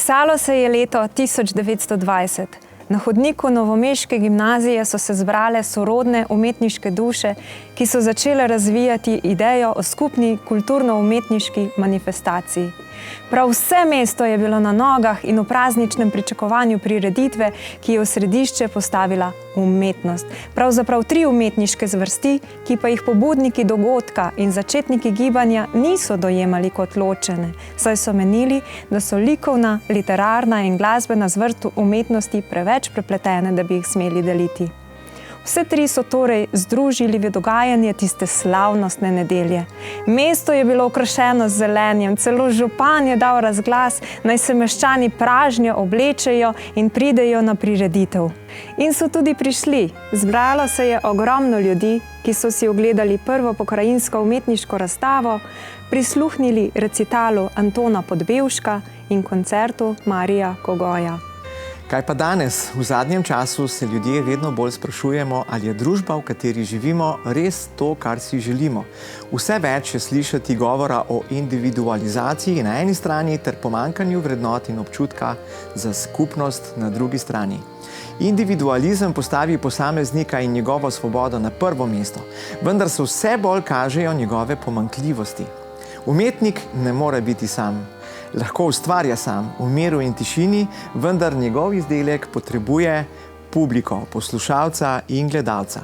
Pisalo se je leto 1920. Na hodniku novomeške gimnazije so se zbrale sorodne umetniške duše, ki so začele razvijati idejo o skupni kulturno-umetniški manifestaciji. Prav vse mesto je bilo na nogah in v prazničnem pričakovanju prireditve, ki je v središče postavila umetnost. Pravzaprav 3 umetniške zvrsti, ki pa jih pobudniki dogodka in začetniki gibanja niso dojemali kot ločene, saj so menili, da so likovna, literarna in glasbena zvrst umetnosti preveč prepletene, da bi jih smeli deliti. Vse 3 so torej združili v dogajanje tiste slavnostne nedelje. Mesto je bilo okrašeno z zelenjem, celo župan je dal razglas, naj se meščani pražnjo oblečejo in pridejo na prireditev. In so tudi prišli. Zbralo se je ogromno ljudi, ki so si ogledali prvo pokrajinsko umetniško razstavo, prisluhnili recitalu Antona Podbevška in koncertu Marija Kogoja. Kaj pa danes? V zadnjem času se ljudje vedno bolj sprašujemo, ali je družba, v kateri živimo, res to, kar si želimo. Vse več je slišati govora o individualizaciji na eni strani ter pomanjkanju vrednot in občutka za skupnost na drugi strani. Individualizem postavi posameznika in njegovo svobodo na prvo mesto, vendar se vse bolj kažejo njegove pomanjkljivosti. Umetnik ne more biti sam. Lahko ustvarja sam, v miru in tišini, vendar njegov izdelek potrebuje publiko, poslušalca in gledalca.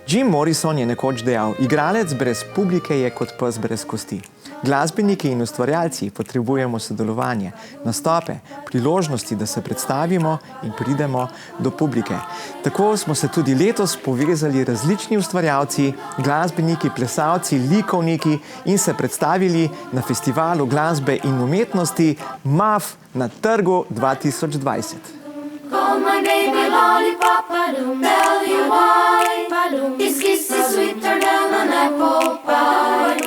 Jim Morrison je nekoč dejal, igralec brez publike je kot pes brez kosti. Glasbeniki in ustvarjalci potrebujemo sodelovanje, nastope, priložnosti, da se predstavimo in pridemo do publike. Tako smo se tudi letos povezali različni ustvarjalci, glasbeniki, plesalci, likovniki in se predstavili na festivalu glasbe in umetnosti MAF na Trgu 2020. Call my baby lollipop, tell you why. His kiss is sweeter than an apple pie.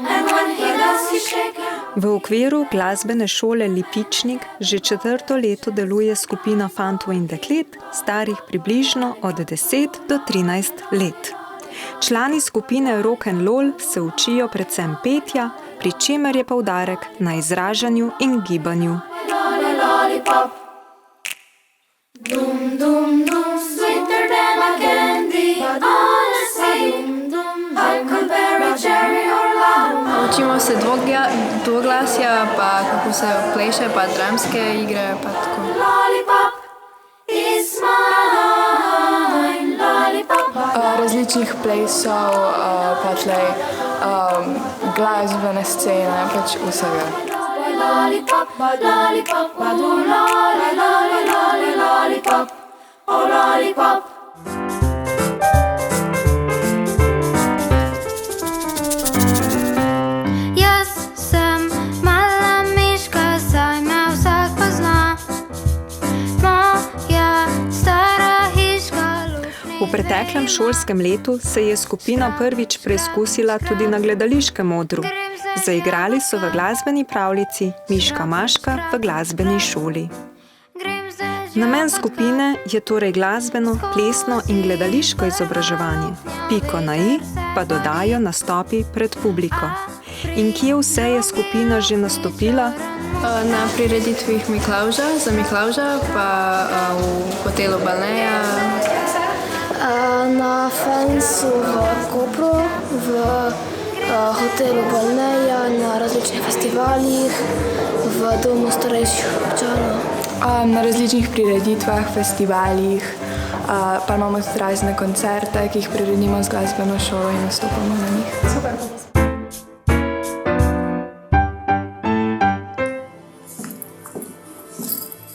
And when he does, he shake it. V okviru glasbene šole Lipičnik že 4. leto deluje skupina fantov in deklet, starih približno od 10 do 13 let. Člani skupine Rock and Roll se učijo predvsem petja, pri čemer je poudarek na izražanju in gibanju. Lollipop. Dum dum dum, sweeter than a candy. Honestly, I could bear a cherry or lemon. Učimo se dvoglasja, pa kako se pleše, pa dramske igre, pa tako. Lollipop is mine. Lollipop. Različnih plesov, pa tlej glasbene scene, pač vsega. Lollipop, lollipop, lolly, lolly, lolly, lollipop, oh lollipop. Jaz sem mala miška, saj me vsak pozna. Moja stara hiška luknja. V preteklem šolskem letu se je skupina prvič preizkusila tudi na gledališkem odru. Zaigrali so v glasbeni pravljici Miška Maška v glasbeni šoli. Namen skupine je torej glasbeno, plesno in gledališko izobraževanje. Piko na i pa dodajo nastopi pred publiko. In kje vse je skupina že nastopila? Na prireditvih Miklavža, za Miklavža, pa v hotelu Balneja. Na Fensu v Kopru, v hotelu Balneja, na različnih festivalih, v domu starejših občanov. Na različnih prireditvah, festivalih, pa imamo tudi razne koncerte, ki jih priredimo z glasbeno šolo in nastopamo na njih. Super.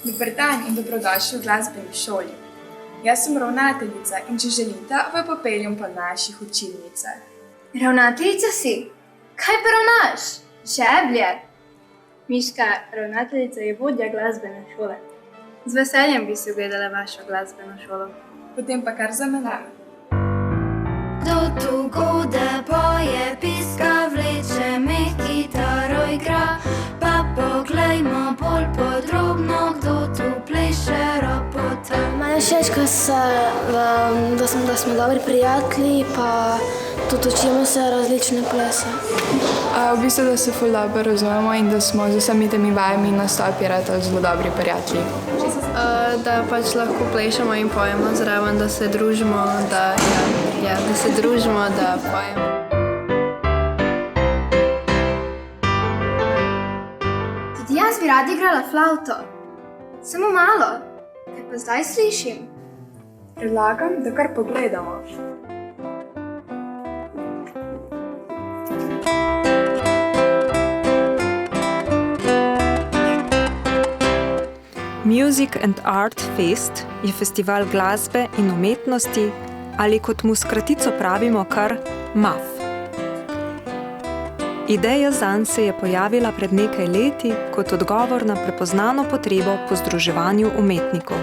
Dober dan in dobrodošli v glasbeni šoli. Jaz sem ravnateljica in če želite, vas popeljem po naših učilnicah. Ravnateljica si? Kaj pa ravnaš? Žeblje? Miška, ravnateljica je vodja glasbene šole. Z veseljem bi si ogledala vašo glasbeno šolo. Potem pa kar za menoj. Kdo tu gode poje, piska vleče, me kitaro igra, pa poglejmo bolj podrobno, kdo tu pleše ropota. Meni všeč, da smo dobri prijatelji, pa tudi učimo se različne plese. V bistvu, da se ful dobro razumemo in da smo z vsemi temi vajami in nastopi ratali zelo dobri prijatelji. Da pač lahko plešemo in pojemo zraven, da se družimo, da se družimo, da pojemo. Tudi jaz bi rada igrala flavto. Samo malo, kaj pa zdaj slišim. Predlagam, da kar pogledamo. Music and Art Fest je festival glasbe in umetnosti ali kot mu s kratico pravimo kar MAF. Ideja zanj se je pojavila pred nekaj leti kot odgovor na prepoznano potrebo po združevanju umetnikov.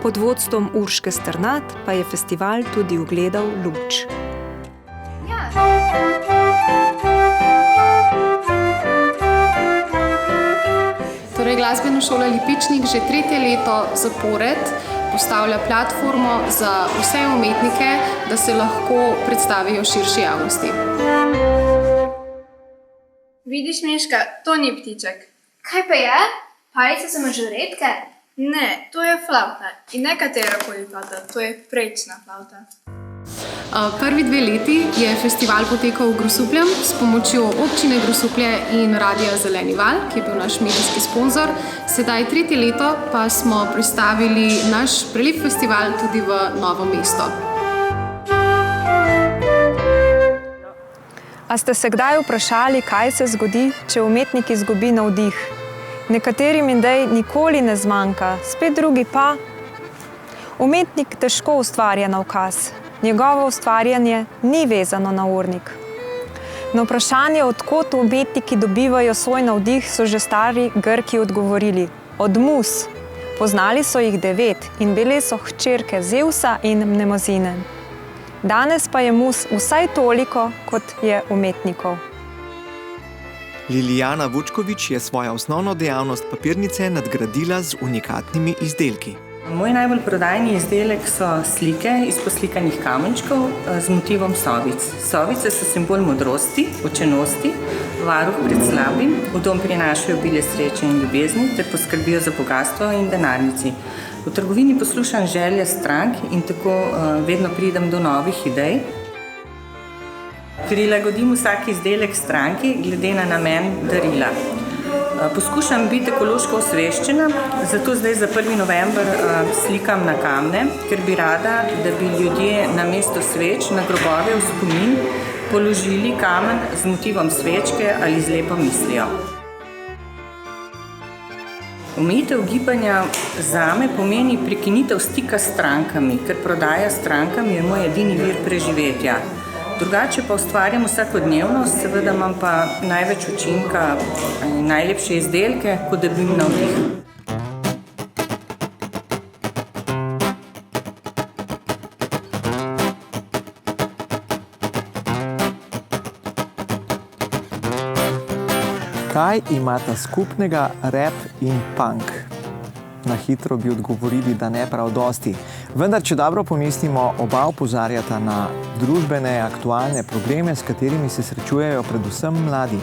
Pod vodstvom Urške Strnad pa je festival tudi ugledal luč. Torej, glasbena šola Lipičnik že 3. leto zapored postavlja platformo za vse umetnike, da se lahko predstavijo širši javnosti. Vidiš, Miška, to ni ptiček. Kaj pa je? Palice so mažoretke? Ne, to je flavta. In ne katerakoli flauta, to je prečna flauta. Prvi 2 leti je festival potekal v Grosupljem s pomočjo občine Grosuplje in Radia Zeleni val, ki je bil naš medijski sponzor. Sedaj 3. leto pa smo predstavili naš prelep festival tudi v Novo mesto. A ste se kdaj vprašali, kaj se zgodi, če umetnik izgubi navdih? Nekaterim idej nikoli ne zmanjka, spet drugi pa. Umetnik težko ustvarja na ukaz. Njegovo ustvarjanje ni vezano na urnik. Na vprašanje, od kod umetniki dobivajo svoj navdih, so že stari Grki odgovorili: od mus. Poznali so jih 9 in bile so hčerke Zevsa in Mnemozine. Danes pa je mus vsaj toliko, kot je umetnikov. Lilijana Vučkovič je svojo osnovno dejavnost papirnice nadgradila z unikatnimi izdelki. Moj najbolj prodajni izdelek so slike iz poslikanih kamenčkov z motivom sovic. Sovice so simbol modrosti, učenosti, varuh pred slabim, v dom prinašajo obilje sreče in ljubezni ter poskrbijo za bogastvo in denarnici. V trgovini poslušam želje strank in tako vedno pridem do novih idej. Prilagodim vsak izdelek stranki glede na namen darila. Poskušam biti ekološko osveščena, zato zdaj za 1. november slikam na kamne, ker bi rada, da bi ljudje namesto sveč na grobove v spomin položili kamen z motivom svečke ali z lepo mislijo. Omejitev gibanja zame pomeni prekinitev stika s strankami, ker prodaja s strankami je moj edini vir preživetja. Drugače pa ustvarjam vsakodnevno, seveda imam pa največ učinka in najlepše izdelke, ko dobim navdih. Kaj imata skupnega rap in punk? Na hitro bi odgovorili, da ne prav dosti. Vendar, če dobro pomislimo, oba opozarjata na družbene, aktualne probleme, s katerimi se srečujejo predvsem mladi.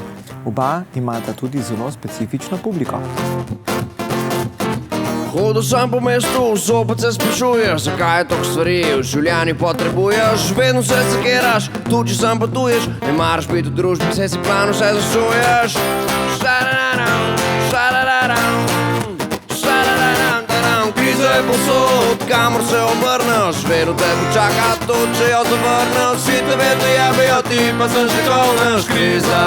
Oba imata tudi zelo specifično publiko. Hodil sem po mestu, zopet se sprašuješ, zakaj je toliko stvari v življenju potrebuješ. Vedno se sekiraš, tudi če sem potuješ, ne maraš biti v družbi, saj si plano vse zasuješ. Kriza je posod, kamor se obrneš, vedno te počaka to, če jo zavrneš. Vsi te vedno jebejo, ti pa sem že kolneš. Kriza.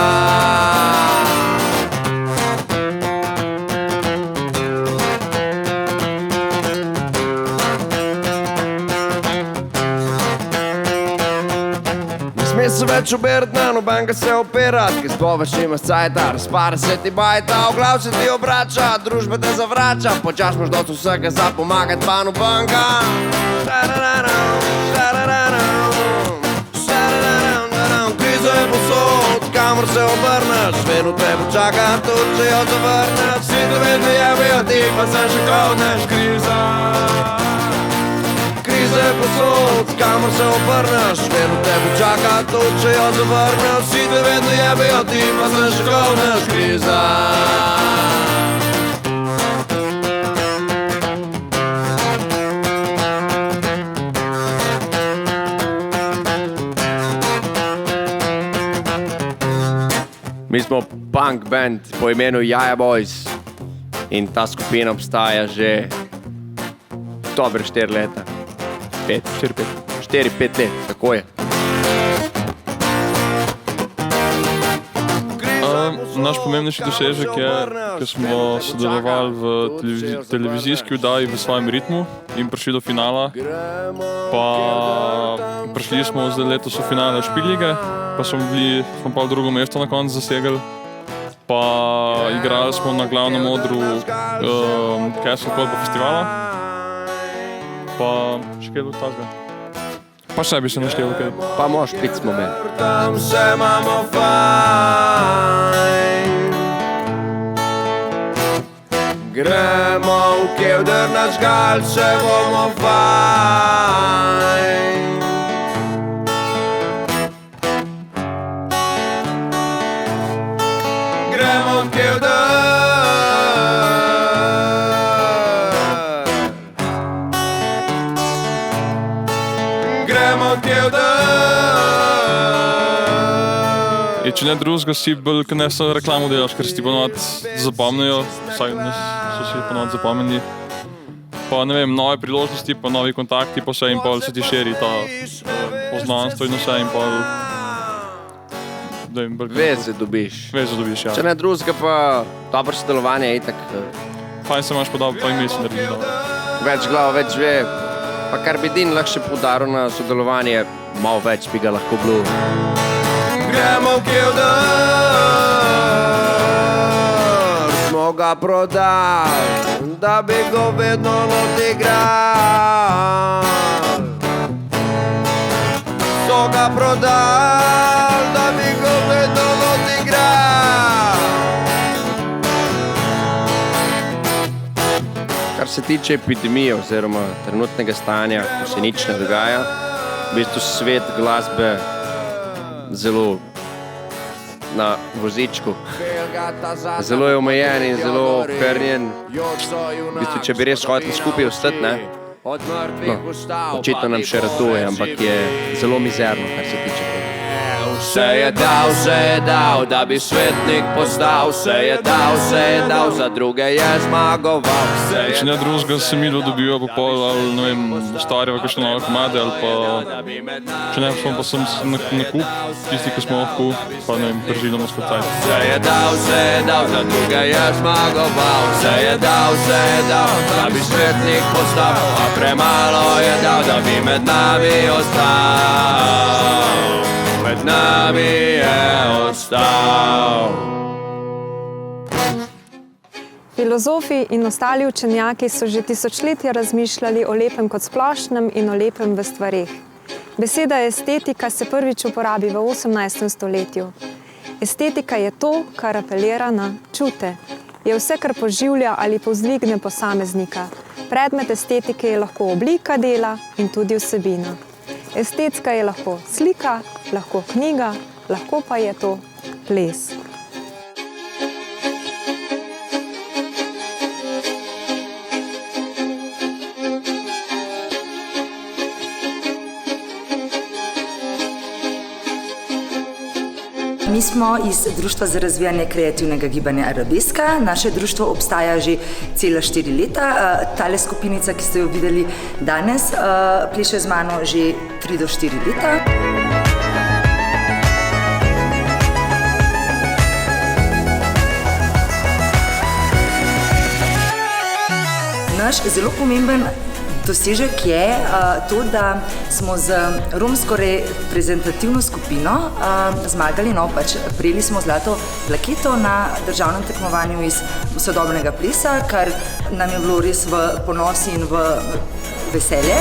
Ne se več oberat na nobenega se operat, ki zboveš imaš cajta, razpara se ti bajta, v glav se ti obrača, družba te zavrača, počas moš dosti vsega za pomagat pa nobenga. Kriza je posod, kamor se obrneš, vedno te počaka, tudi če jo zavrneš. Vsi te vedno jebejo, ti pa sem še kolneš. Kriza je posod, kamor se obrneš. obrneš, vedno tebe čaka to, če jo zavrneš. Vsi te vedno jebejo, ti pa se še kovneš kriza. Mi smo punk band po imenu Jaja Boys in ta skupina obstaja že dobre 4 leta. 4-5 let, tako je. Naš pomembnejši dosežek je, ker smo sodelovali v televizijski oddaji V svojem ritmu in prišli do finala. Pa prišli smo zdaj letos v finale Špillige, pa smo pa drugo mesto na koncu zasegli. Pa igrali smo na glavnem odru Castle Kodba festivala. Pa še kaj do tazga. Pa še bi se naštel, kaj. Pa moš pit smo imeli. Tam se imamo fajn. Gremo v kevder na žgal, se bomo fajn. Gremo v kevder. Če ne drugega, si bolj, ko ne so reklamo delaš, ker si ti ponovno zapomnijo, vsaj nas so si ponovno zapomnili. Pa ne vem, nove priložnosti, pa novi kontakti, pa vse in pol se ti širi ta poznanstvo in vse in pol... Veze dobiš. Veze dobiš, ja. Če ne drugega, pa dobro sodelovanje je itak. Fajn se imaš podobno, pa in mislim, da bi dobro. Več glav, več ve. Pa kar bi Din lahko še poudaril na sodelovanje, malo več bi ga lahko bilo. Gremo v kevder, smo ga prodali, da bi go vedno odigral. So ga prodali, da bi go vedno odigral. Kar se tiče epidemije oziroma trenutnega stanja, ko se nič ne dogaja, v bistvu svet glasbe zelo na vozičku. Zelo je omejen in zelo okrnjen. V bistvu, če bi res hoteli skupaj ostati, ne? No, očitno nam še ratuje, ampak je zelo mizerno, kar se tiče tega. Vse je dal, da bi svetnik postal. Vse je dal, za druge je zmagoval. Če ne drugega, se Milo dobijo po pol, ali ne vem, ustvarjava kakšne nove komade, ali pa... Če ne, smo pa sem na kup, tisti, ki smo lahko, pa ne vem, držimo skotaj. Vse je dal, za druge je zmagoval. Vse je dal, da bi svetnik postal. A premalo je dal, da bi med nami ostal. Med nami je ostal. Filozofi in ostali učenjaki so že tisočletja razmišljali o lepem kot splošnem in o lepem v stvareh. Beseda estetika se prvič uporabi v 18. stoletju. Estetika je to, kar apelira na čute. Je vse, kar poživlja ali povzdigne posameznika. Predmet estetike je lahko oblika dela in tudi vsebina. Estetska je lahko slika, lahko knjiga, lahko pa je to ples. Mi smo iz Društva za razvijanje kreativnega gibanja Arabeska. Naše društvo obstaja že cela 4 leta. Tale skupinica, ki ste jo videli danes, pleše z mano že 3 do 4 leta. Naš zelo pomemben dosežek je to, da smo z romsko reprezentativno skupino zmagali, prejeli smo zlato plaketo na državnem tekmovanju iz sodobnega plesa, kar nam je bilo res v ponos in v veselje.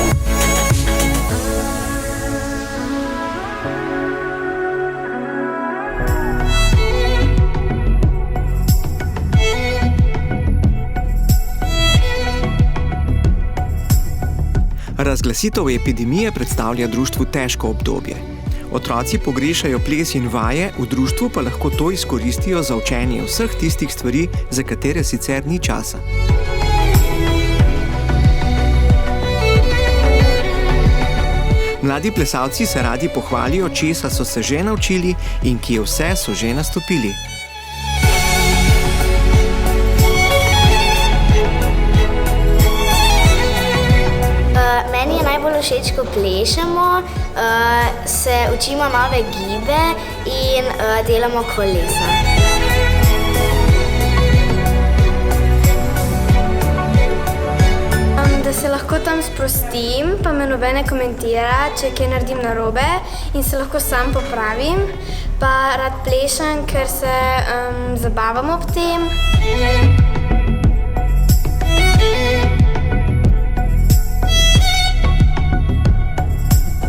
Razglasitev epidemije predstavlja društvu težko obdobje. Otroci pogrešajo ples in vaje, v društvu pa lahko to izkoristijo za učenje vseh tistih stvari, za katere sicer ni časa. Mladi plesalci se radi pohvalijo, česa so se že naučili in kje vse so že nastopili. Meni je najbolj všeč, ko plešemo, se učimo nove gibe in delamo kolesa. Da se lahko tam sprostim, pa me nobene komentira, če kaj naredim narobe in se lahko sam popravim. Pa rad plešem, ker se zabavam ob tem.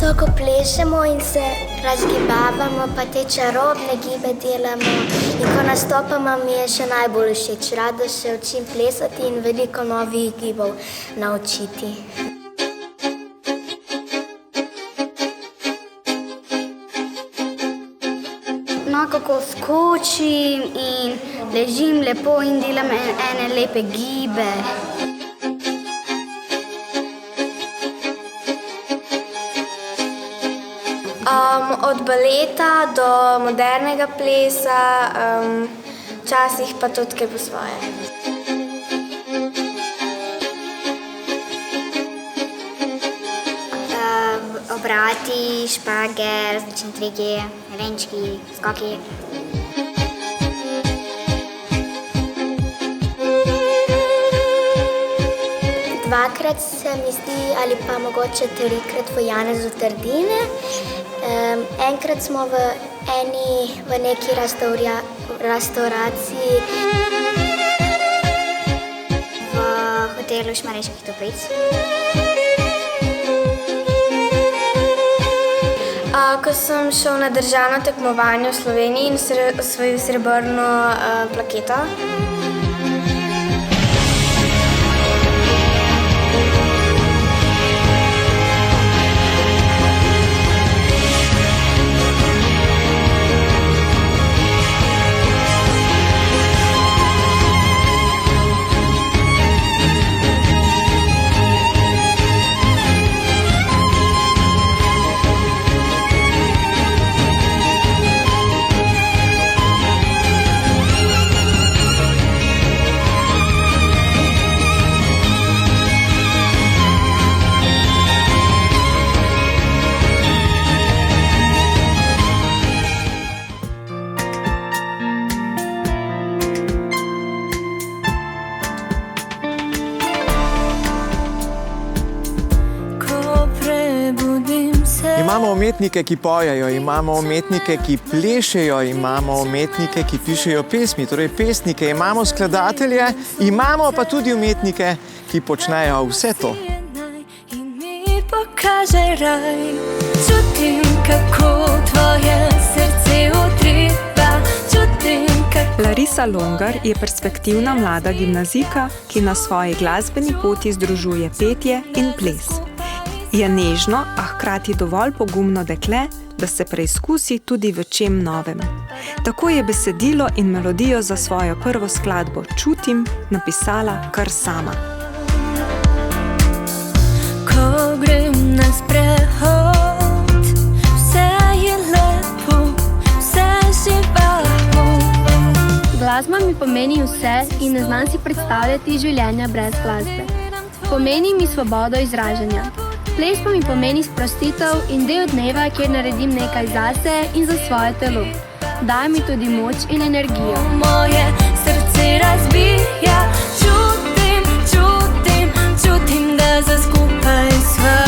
To, ko plešemo in se razgibavamo, pa te čarobne gibe delamo. In ko nastopamo, mi je še najbolj všeč. Rada se učim plesati in veliko novih gibov naučiti. No, kako skočim in ležim lepo in delam ene lepe gibe. Od baleta do modernega plesa, včasih pa tudi kaj po svoje. Obrati, špage, različni triki, renčki, skoki. Dvakrat se mi zdi, ali pa mogoče 3-krat v Janezu Trdine. Enkrat smo v neki restauraciji. V hotelu Šmarjeških Toplic. Ko sem šel na državno tekmovanje v Sloveniji in osvojil srebrno plaketo. Imamo umetnike, ki pojejo, imamo umetnike, ki plešejo, imamo umetnike, ki pišejo pesmi, torej pesnike, imamo skladatelje, imamo pa tudi umetnike, ki počnejo vse to. Pokažaj raj, čutim, kako tvoje srce utripa, čutim, kako... Larisa Longar je perspektivna mlada gimnazijka, ki na svoji glasbeni poti združuje petje in ples. Je nežno, a hkrati dovolj pogumno dekle, da se preizkusi tudi v čem novem. Tako je besedilo in melodijo za svojo prvo skladbo Čutim napisala kar sama. Ko grem na sprehod, vse je lepo, vse živahno. Glasba mi pomeni vse in ne znam si predstavljati življenja brez glasbe. Pomeni mi svobodo izražanja. Ples pa mi pomeni sprostitev in del dneva, kjer naredim nekaj zase in za svoje telo. Daje mi tudi moč in energijo. Moje srce razbija, čutim, čutim, čutim, da za skupaj sva.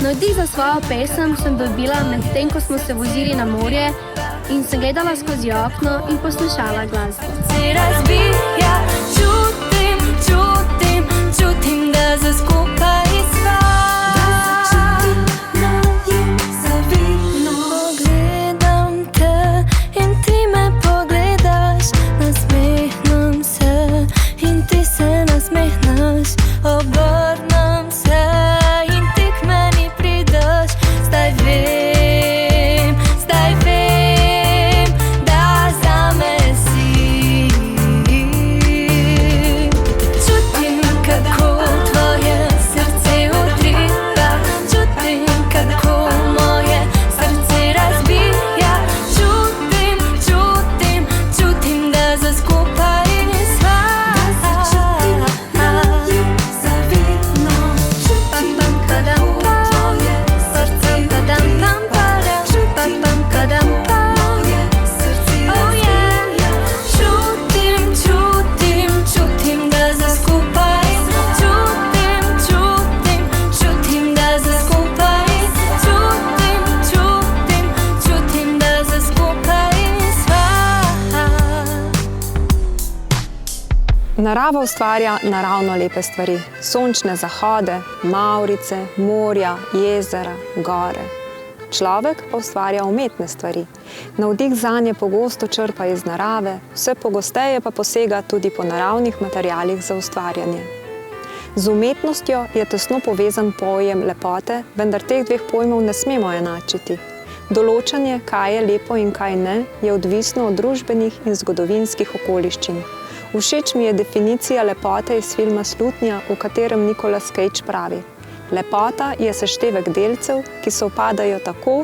Navdih za svojo pesem sem dobila medtem, ko smo se vozili na morje in sem gledala skozi okno in poslušala glasbo. Srce razbija, čutim, čutim, čutim, da za skupaj sva. Pogledam te in ti me pogledaš, nasmehnem se in ti se nasmehnem. Narava ustvarja naravno lepe stvari. Sončne zahode, mavrice, morja, jezera, gore. Človek pa ustvarja umetne stvari. Navdih zanje pogosto črpa iz narave, vse pogosteje pa posega tudi po naravnih materialih za ustvarjanje. Z umetnostjo je tesno povezan pojem lepote, vendar teh dveh pojmov ne smemo enačiti. Določanje, kaj je lepo in kaj ne, je odvisno od družbenih in zgodovinskih okoliščin. Všeč mi je definicija lepote iz filma Slutnja, v katerem Nicolas Cage pravi: lepota je seštevek delcev, ki sovpadajo tako,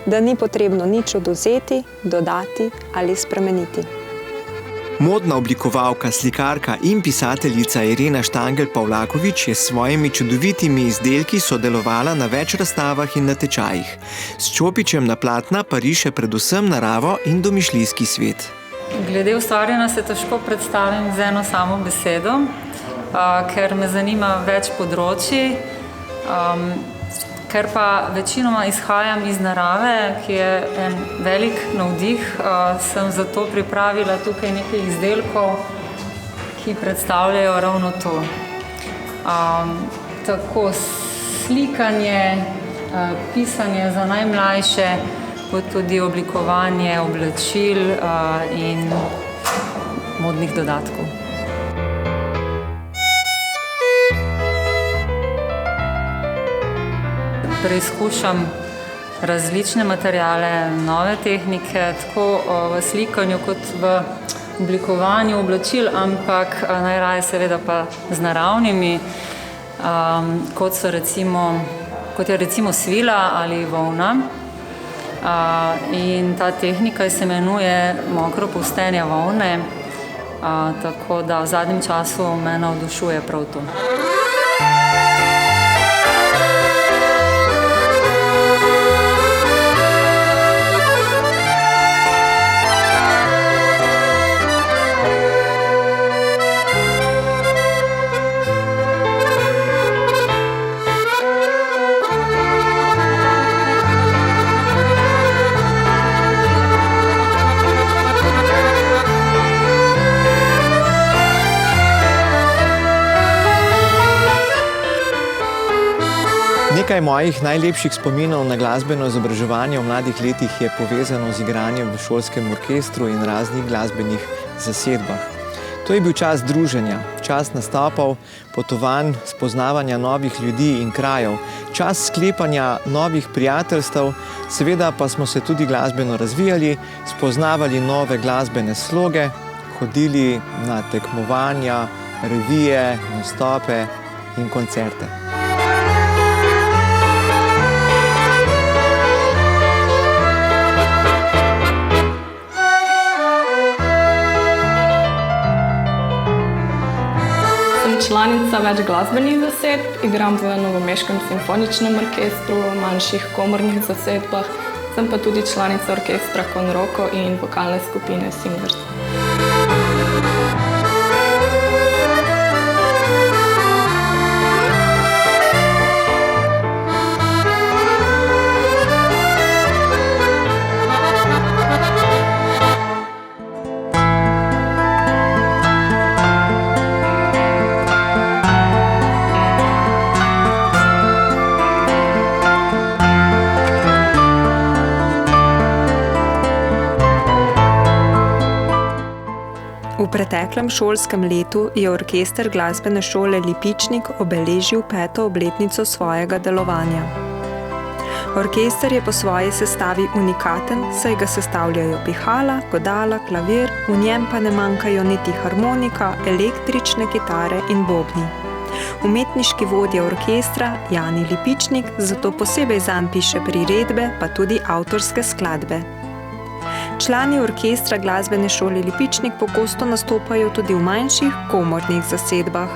da ni potrebno nič odvzeti, dodati ali spremeniti. Modna oblikovalka, slikarka in pisateljica Irena Štangl-Pavlaković je s svojimi čudovitimi izdelki sodelovala na več razstavah in natečajih. S čopičem na platna pa riše predvsem naravo in domišljijski svet. Glede ustvarjanja se težko predstavim z eno samo besedo, ker me zanima več področij, ker pa večinoma izhajam iz narave, ki je en velik navdih, sem zato pripravila tukaj nekaj izdelkov, ki predstavljajo ravno to. Tako slikanje, pisanje za najmlajše, kot tudi oblikovanje oblačil in modnih dodatkov. Preizkušam različne materiale, nove tehnike, tako v slikanju kot v oblikovanju oblačil, ampak najraje seveda pa z naravnimi, kot je recimo svila ali volna. In ta tehnika se imenuje mokro polstenje volne, tako da v zadnjem času me navdušuje prav to. Nekaj mojih najlepših spominov na glasbeno izobraževanje v mladih letih je povezano z igranjem v šolskem orkestru in raznih glasbenih zasedbah. To je bil čas druženja, čas nastopov, potovanj, spoznavanja novih ljudi in krajev, čas sklepanja novih prijateljstev, seveda pa smo se tudi glasbeno razvijali, spoznavali nove glasbene sloge, hodili na tekmovanja, revije, nastope in koncerte. Članica več glasbenih zasedb, igram v Novomeškem simfoničnem orkestru, manjših komornih zasedbah, sem pa tudi članica orkestra Con Rocco in vokalne skupine Singers. V preteklem šolskem letu je orkester glasbene šole Lipičnik obeležil 5. obletnico svojega delovanja. Orkester je po svoji sestavi unikaten, saj ga sestavljajo pihala, godala, klavir, v njem pa ne manjkajo niti harmonika, električne kitare in bobni. Umetniški vodja orkestra, Jani Lipičnik, zato posebej zanj piše priredbe, pa tudi avtorske skladbe. Člani orkestra glasbene šole Lipičnik pogosto nastopajo tudi v manjših komornih zasedbah.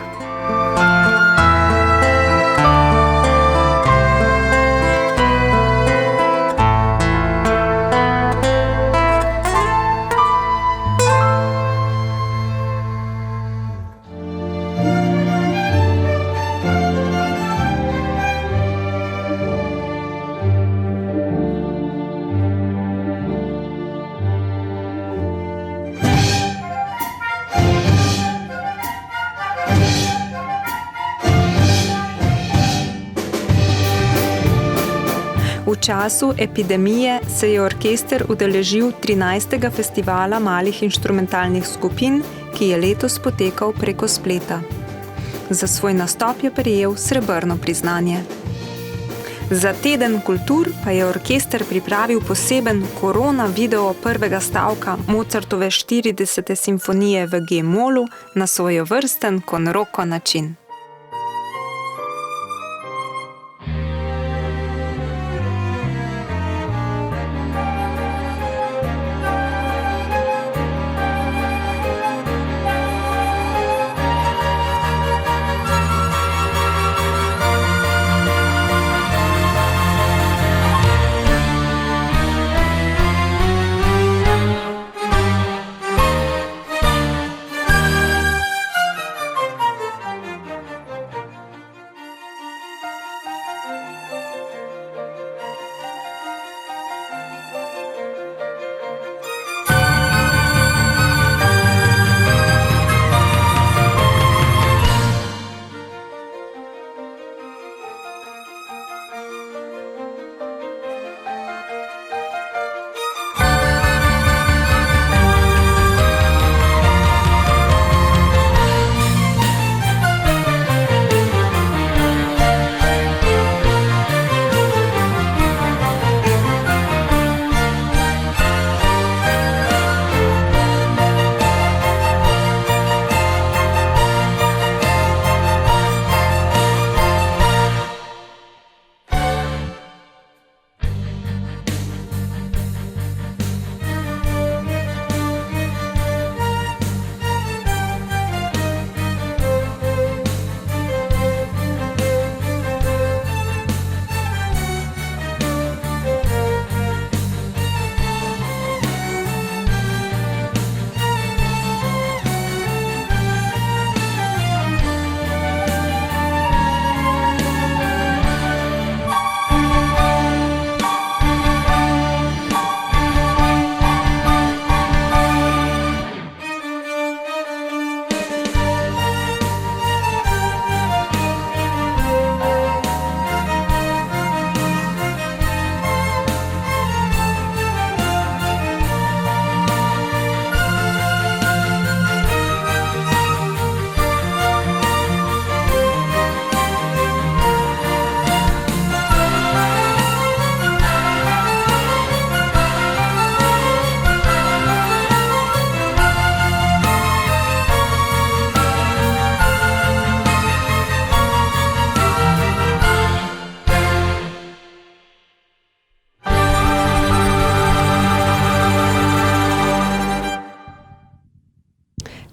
V času epidemije se je orkester udeležil 13. festivala malih inštrumentalnih skupin, ki je letos potekal preko spleta. Za svoj nastop je prejel srebrno priznanje. Za teden kultur pa je orkester pripravil poseben korona video prvega stavka Mozartove 40. simfonije v G-molu na svojevrsten con rocco način.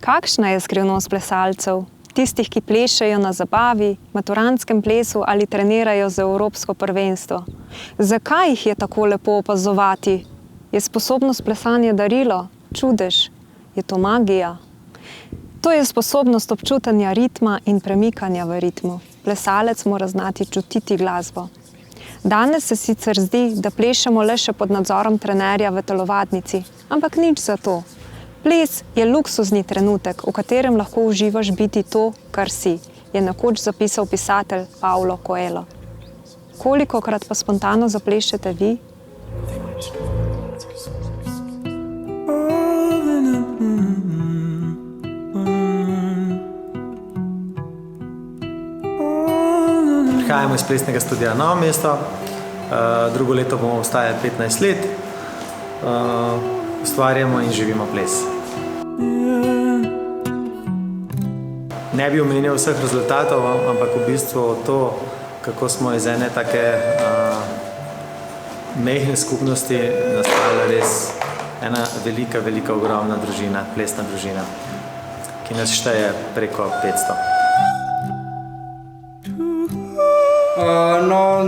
Kakšna je skrivnost plesalcev, tistih, ki plešejo na zabavi, maturantskem plesu ali trenirajo za evropsko prvenstvo? Zakaj jih je tako lepo opazovati? Je sposobnost plesanja darilo, čudež? Je to magija? To je sposobnost občutanja ritma in premikanja v ritmu. Plesalec mora znati čutiti glasbo. Danes se sicer zdi, da plešemo le še pod nadzorom trenerja v telovadnici, ampak nič za to. Ples je luksuzni trenutek, v katerem lahko uživaš biti to, kar si, je nekoč zapisal pisatelj Paulo Coelho. Kolikokrat pa spontano zaplešete vi? Prihajamo iz plesnega studija Novo mesto, drugo leto bomo obstajali 15 let, ustvarjamo in živimo ples. Ne bi omenil vseh rezultatov, ampak v bistvu to, kako smo iz ene take mehne skupnosti nastala res ena velika, velika, ogromna družina, plesna družina, ki nas šteje preko 500.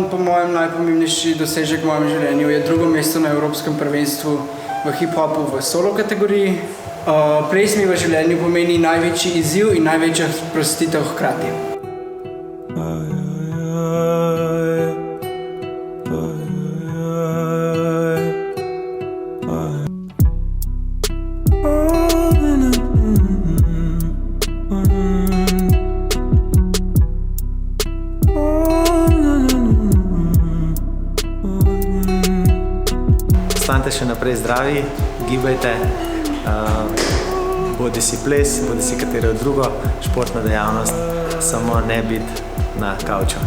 Po mojem najpomembnejši dosežek v mojem življenju je drugo mesto na Evropskem prvenstvu v hip-hopu v solo kategoriji. Ples mi v življenju pomeni največji izziv in največja sprostitev hkrati. Ostajte še naprej zdravi, gibajte, bodi si ples, bodi si katero drugo športno dejavnost, samo ne biti na kavču.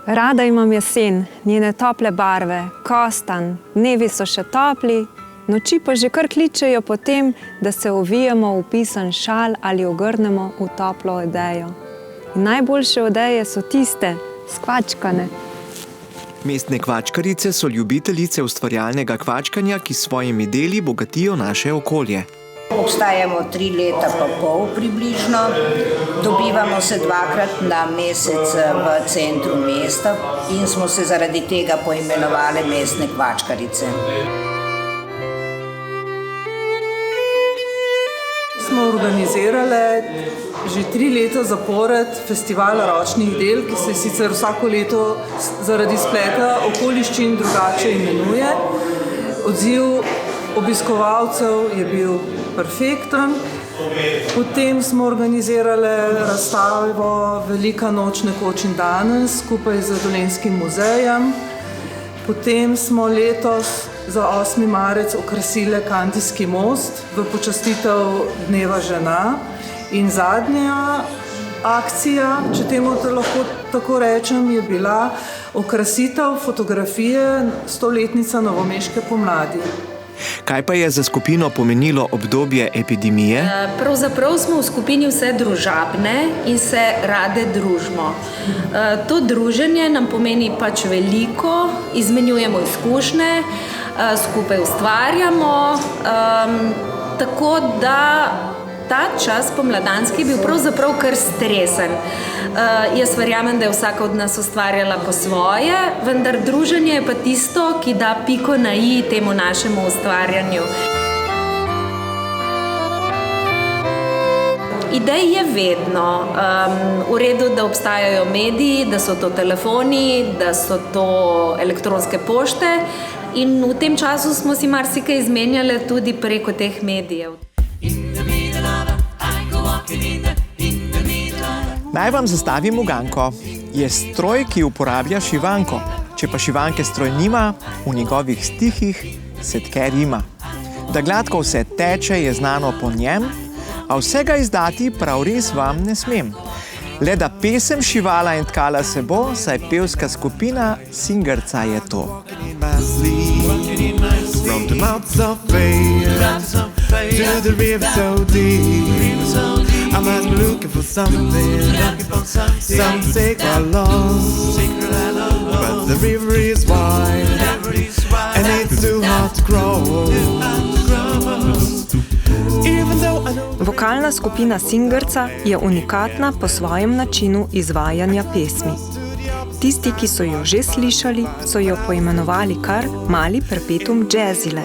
Rada imam jesen, njene tople barve, kostan, dnevi so še topli, noči pa že kar kličejo po tem, da se ovijemo v pisan šal ali ogrnemo v toplo odejo. In najboljše odeje so tiste, skvačkane. Mestne kvačkarice so ljubiteljice ustvarjalnega kvačkanja, ki s svojimi deli bogatijo naše okolje. Obstajamo 3 leta pa pol približno, dobivamo se 2-krat na mesec v centru mesta in smo se zaradi tega poimenovali mestne kvačkarice. Smo organizirali že 3 leta zapored festival ročnih del, ki se sicer vsako leto zaradi spleta okoliščin drugače imenuje. Odziv obiskovalcev je bil perfekten. Potem smo organizirali razstavo Velika noč nekoč in danes skupaj z Dolenjskim muzejem. Potem smo letos za 8. marec okrasili Kantijski most v počastitev Dneva žena. In zadnja akcija, če temu lahko tako rečem, je bila okrasitev fotografije 100-letnica novomeške pomladi. Kaj pa je za skupino pomenilo obdobje epidemije? Pravzaprav smo v skupini vse družabne in se rade družimo. To druženje nam pomeni pač veliko, izmenjujemo izkušnje, skupaj ustvarjamo, tako da ta čas pomladanski je bil pravzaprav kar stresen. Jaz verjamem, da je vsaka od nas ustvarjala po svoje, vendar druženje je pa tisto, ki da piko na i temu našemu ustvarjanju. Idej je vedno v redu, da obstajajo mediji, da so to telefoni, da so to elektronske pošte in v tem času smo si marsikaj izmenjali tudi preko teh medijev. Naj vam zastavim uganko. Je stroj, ki uporablja šivanko. Če pa šivanke stroj nima, v njegovih stihih se tke rima. Da gladko vse teče, je znano po njem, a vsega izdati prav res vam ne smem. Le da pesem šivala in tkala se bo, saj pevska skupina Singrca je to. From the mouths of fame to the river so deep, I must be looking for something, some sacred lost, but the river is wide and it's too hard to cross. Vokalna skupina Singrca je unikatna po svojem načinu izvajanja pesmi. Tisti, ki so jo že slišali, so jo poimenovali kar mali perpetuum jazzile.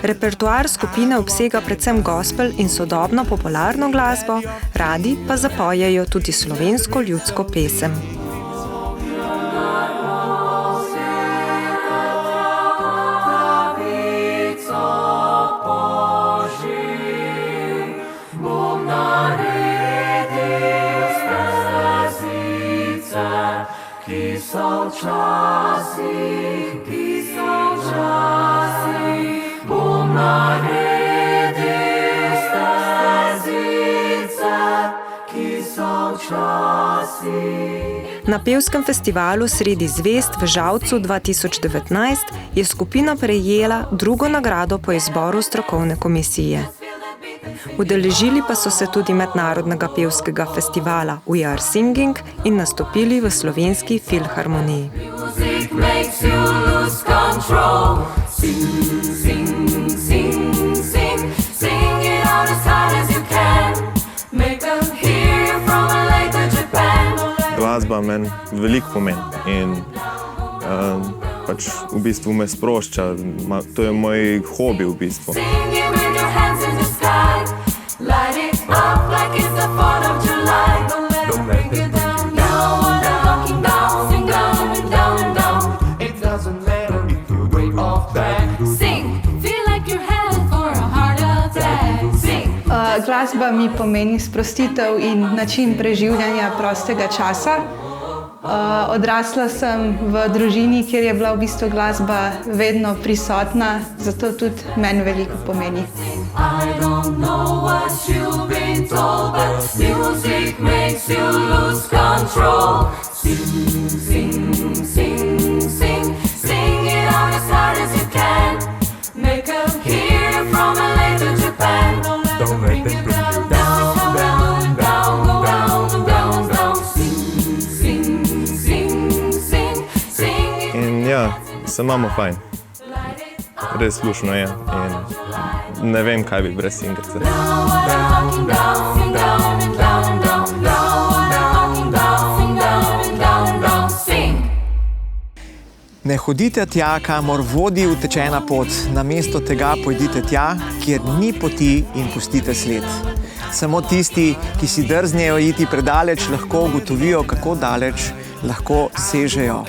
Repertoar skupine obsega predvsem gospel in sodobno popularno glasbo, radi pa zapojejo tudi slovensko ljudsko pesem. Na pevskem festivalu Sredi zvezd v Žalcu 2019 je skupina prejela drugo nagrado po izboru strokovne komisije. Udeležili pa so se tudi mednarodnega pevskega festivala We Are Singing in nastopili v Slovenski filharmoniji. Glasba meni veliko pomeni in pač v bistvu me sprošča. To je moj hobi v bistvu. glasba mi pomeni sprostitev in način preživljanja prostega časa. Odrasla sem v družini, kjer je bila v bistvu glasba vedno prisotna, zato tudi meni veliko pomeni. I don't know what you've been told, but music makes you lose control. Sing, sing, sing, sing, sing it out as hard as you can. Make a hero from LA to Japan. Don't let them bring you down, down, down, down, down, down, down. Sing, sing, sing, sing, sing it. In ja, se imamo fajn. Res lušno je in ne vem, kaj bi brez Ingrice. Ne hodite tja, kamor vodi utečena pot, namesto tega pojdite tja, kjer ni poti in pustite sled. Samo tisti, ki si drznejo iti predaleč, lahko ugotovijo, kako daleč lahko sežejo.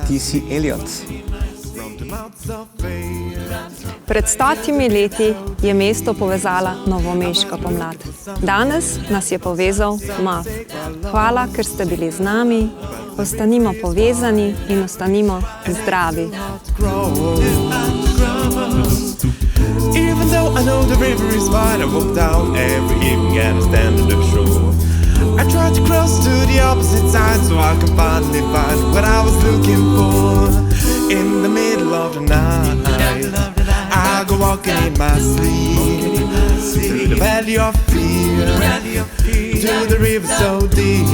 Ti si Elliot. Pred 100 leti je mesto povezala novomeška pomlad. Danes nas je povezal MAF. Hvala, ker ste bili z nami. Ostanimo povezani in ostanimo zdravi. Even though I know the river is wide, I walk down every evening and I stand on the shore. I try to cross to the opposite side so I can finally find what I was looking for. In the middle of the night, I go walking in my sleep through the valley of fear, to the river so deep.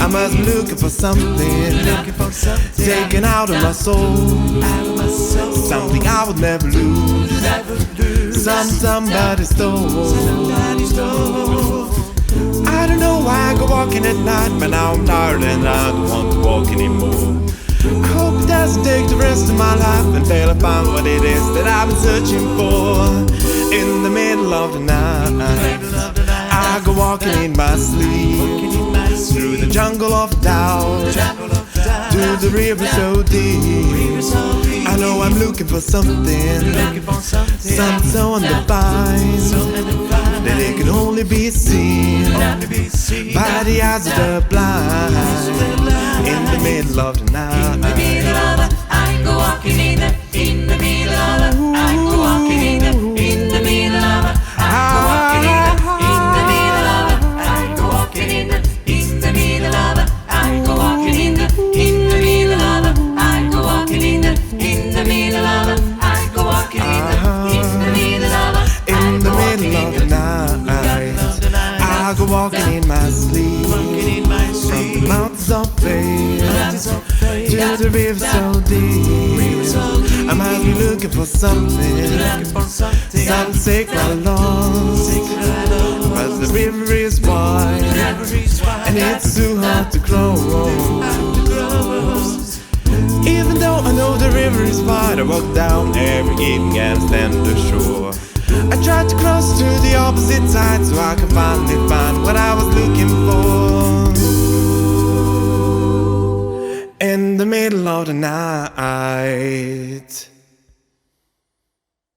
I must be looking for something taken out of my soul, something I would never lose, somebody stole. I don't know why I go walking at night, but now I'm tired and I don't want to walk anymore. I hope it doesn't take the rest of my life until I find what it is that I've been searching for. In the middle of the night, I go walking in my sleep through the jungle of doubt, to the river so deep. I know I'm looking for something so undefined that it can only be seen by the eyes of the blind. In the middle of the night, I go walking in the middle of it. I go walking in the middle of it. I go walking in the middle of it. I go walking in the middle of it. I go walking in the middle of it. I go walking in the middle of it. I go walking in the middle of it. in the middle of the night, I go walking in my sleep from the mountains of faith to the river so deep. I might be looking for something sacred lost, but the river is wide and it's too hard to cross. Even though I know the river is wide, I walk down every evening and stand on the shore. I try to cross to the opposite side so I can finally find what I was looking for. In the middle of the night.